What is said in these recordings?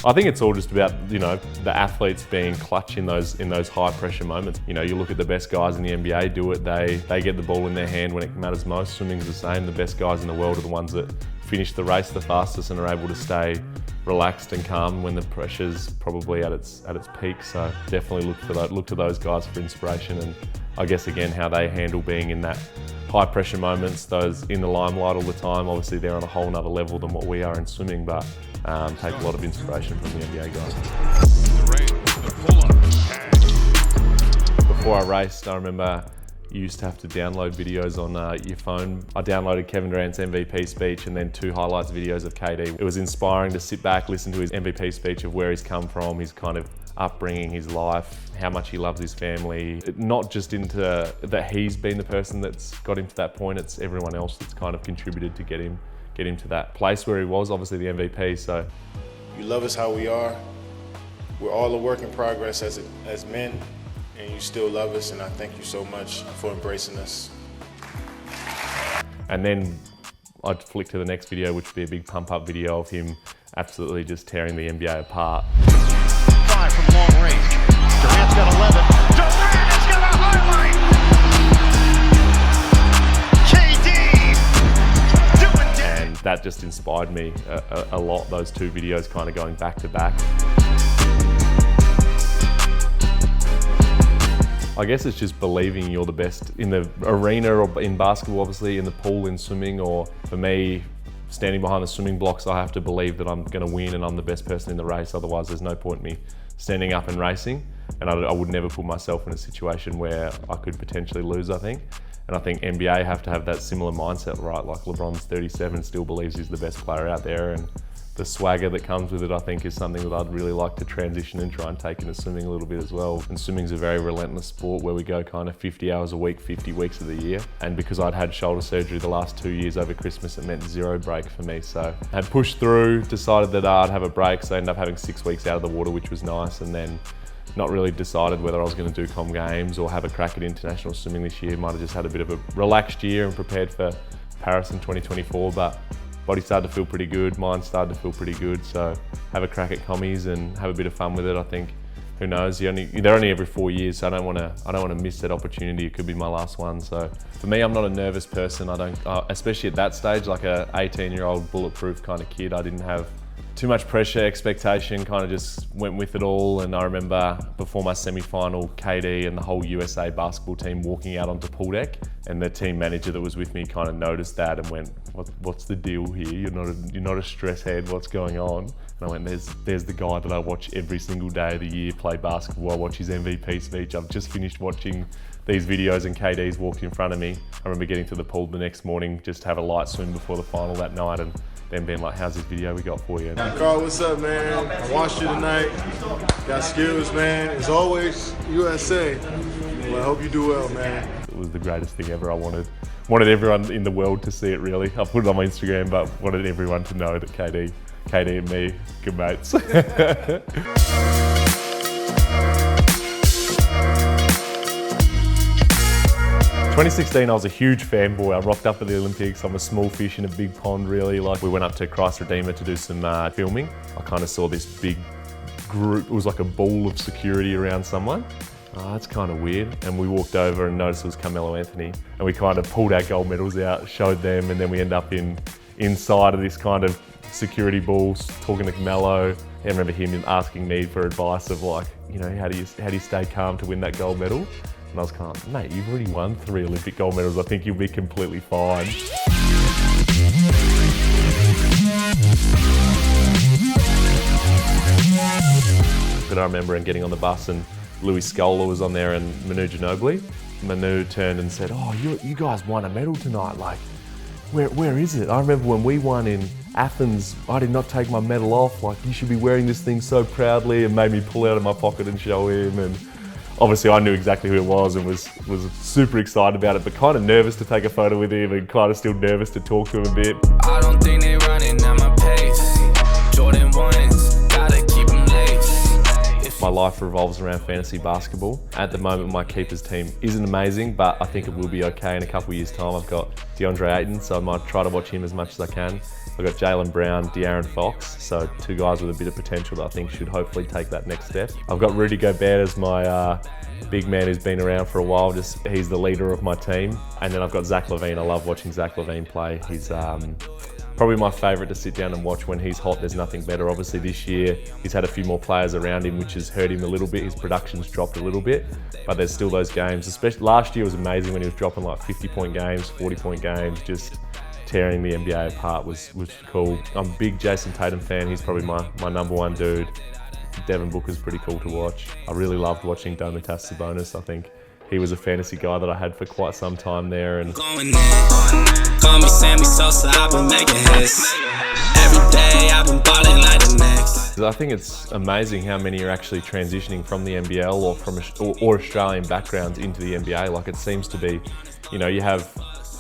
I think it's all just about, you know, the athletes being clutch in those high pressure moments. You know, you look at the best guys in the NBA do it, they get the ball in their hand when it matters most. Swimming's the same. The best guys in the world are the ones that finish the race the fastest and are able to stay relaxed and calm when the pressure's probably at its peak. So definitely look to those guys for inspiration, and I guess again how they handle being in that high pressure moments, those in the limelight all the time. Obviously they're on a whole nother level than what we are in swimming, but take a lot of inspiration from the NBA guys. Before I raced, I remember you used to have to download videos on your phone. I downloaded Kevin Durant's MVP speech and then 2 highlights videos of KD. It was inspiring to sit back, listen to his MVP speech of where he's come from, his kind of upbringing, his life, how much he loves his family. Not just into that he's been the person that's got him to that point, it's everyone else that's kind of contributed to get him to that place where he was, obviously the MVP. So you love us how we are. We're all a work in progress as men, and you still love us, and I thank you so much for embracing us. And then I'd flick to the next video, which would be a big pump up video of him absolutely just tearing the NBA apart. 5 from long range. Durant's got 11. Durant is gonna highlight! KD doing damage. And that just inspired me a lot, those 2 videos kind of going back to back. I guess it's just believing you're the best in the arena or in basketball, obviously, in the pool, in swimming, or for me, standing behind the swimming blocks, I have to believe that I'm going to win and I'm the best person in the race. Otherwise, there's no point in me standing up and racing. And I would never put myself in a situation where I could potentially lose, I think. And I think NBA have to have that similar mindset, right? Like LeBron's 37, still believes he's the best player out there, and the swagger that comes with it, I think, is something that I'd really like to transition and try and take into swimming a little bit as well. And swimming's a very relentless sport where we go kind of 50 hours a week, 50 weeks of the year. And because I'd had shoulder surgery the last 2 years over Christmas, it meant 0 break for me. So I had pushed through, decided that I'd have a break, so I ended up having 6 weeks out of the water, which was nice. And then not really decided whether I was going to do Com Games or have a crack at international swimming this year. Might have just had a bit of a relaxed year and prepared for Paris in 2024, but body started to feel pretty good, mind started to feel pretty good, so have a crack at commies and have a bit of fun with it. I think, who knows, they're only every 4 years, so I don't want to miss that opportunity. It could be my last one. So for me, I'm not a nervous person. I don't, especially at that stage, like a 18-year-old bulletproof kind of kid. I didn't have too much pressure, expectation, kind of just went with it all. And I remember before my semi-final, KD and the whole USA basketball team walking out onto pool deck, and the team manager that was with me kind of noticed that and went, what's the deal here? You're not a stress head, what's going on? And I went, there's the guy that I watch every single day of the year play basketball. I watch his MVP speech. I've just finished watching these videos and KD's walked in front of me. I remember getting to the pool the next morning just to have a light swim before the final that night, and then being like, how's this video we got for you? Carl, what's up, man? I watched you tonight. Got skills, man. As always, USA. Well, I hope you do well, man. It was the greatest thing ever. I wanted everyone in the world to see it, really. I put it on my Instagram, but wanted everyone to know that KD and me, good mates. 2016, I was a huge fanboy. I rocked up at the Olympics. I'm a small fish in a big pond, really. Like, we went up to Christ Redeemer to do some filming. I kind of saw this big group. It was like a ball of security around someone. Oh, that's kind of weird. And we walked over and noticed it was Carmelo Anthony. And we kind of pulled our gold medals out, showed them, and then we end up inside of this kind of security ball, talking to Carmelo. I remember him asking me for advice of, like, you know, how do you stay calm to win that gold medal? And I was kind of, mate, you've already won 3 Olympic gold medals. I think you'll be completely fine. But I remember getting on the bus and Louis Scola was on there and Manu Ginobili. Manu turned and said, oh, you guys won a medal tonight. Like, where is it? I remember when we won in Athens, I did not take my medal off. Like, you should be wearing this thing so proudly, and made me pull out of my pocket and show him. And obviously I knew exactly who it was and was super excited about it, but kind of nervous to take a photo with him and kind of still nervous to talk to him a bit. I don't think they running at my pace. Jordan 1s, gotta keep them laced. My life revolves around fantasy basketball. At the moment, my keepers team isn't amazing, but I think it will be okay in a couple of years' time. I've got DeAndre Ayton, so I might try to watch him as much as I can. I've got Jaylen Brown, De'Aaron Fox, so 2 guys with a bit of potential that I think should hopefully take that next step. I've got Rudy Gobert as my big man who's been around for a while. He's the leader of my team. And then I've got Zach LaVine. I love watching Zach LaVine play. He's probably my favourite to sit down and watch when he's hot. There's nothing better. Obviously this year he's had a few more players around him, which has hurt him a little bit. His production's dropped a little bit, but there's still those games. Especially last year was amazing when he was dropping like 50-point games, 40-point games, just tearing the NBA apart was cool. I'm a big Jason Tatum fan. He's probably my number one dude. Devin Booker's pretty cool to watch. I really loved watching Domantas Sabonis. I think he was a fantasy guy that I had for quite some time there. And Going in. Call me Sammy Sosa, I've been making hits. Every day I've been balling like the next. I think it's amazing how many are actually transitioning from the NBL or from or Australian backgrounds into the NBA. Like it seems to be, you know, you have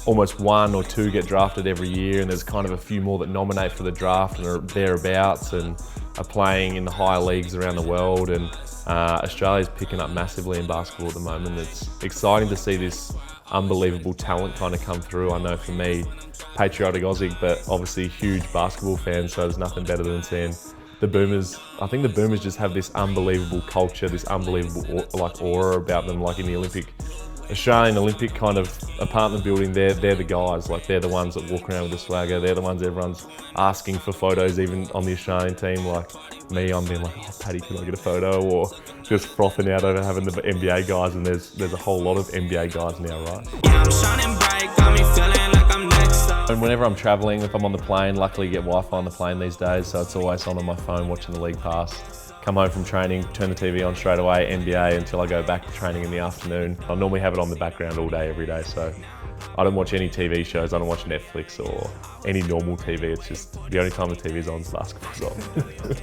almost 1 or 2 get drafted every year, and there's kind of a few more that nominate for the draft and are thereabouts and are playing in the higher leagues around the world. And Australia's picking up massively in basketball at the moment. It's exciting to see this unbelievable talent kind of come through. I know for me, patriotic Aussie, but obviously huge basketball fan, so there's nothing better than seeing the Boomers. I think the Boomers just have this unbelievable culture, this unbelievable like aura about them, like in the Australian Olympic kind of apartment building. They're the guys, like they're the ones that walk around with the swagger. They're the ones everyone's asking for photos, even on the Australian team. Like me, I'm being like, oh Paddy, can I get a photo? Or just frothing out over having the NBA guys, and there's a whole lot of NBA guys now, right? Yeah, I'm shining bright, got me feeling like I'm next up. And whenever I'm traveling, if I'm on the plane, luckily you get Wi-Fi on the plane these days, so it's always on my phone watching the league pass. Come home from training, turn the TV on straight away, NBA, until I go back to training in the afternoon. I normally have it on the background all day, every day, so I don't watch any TV shows, I don't watch Netflix or any normal TV. It's just the only time the TV's on is basketball's on.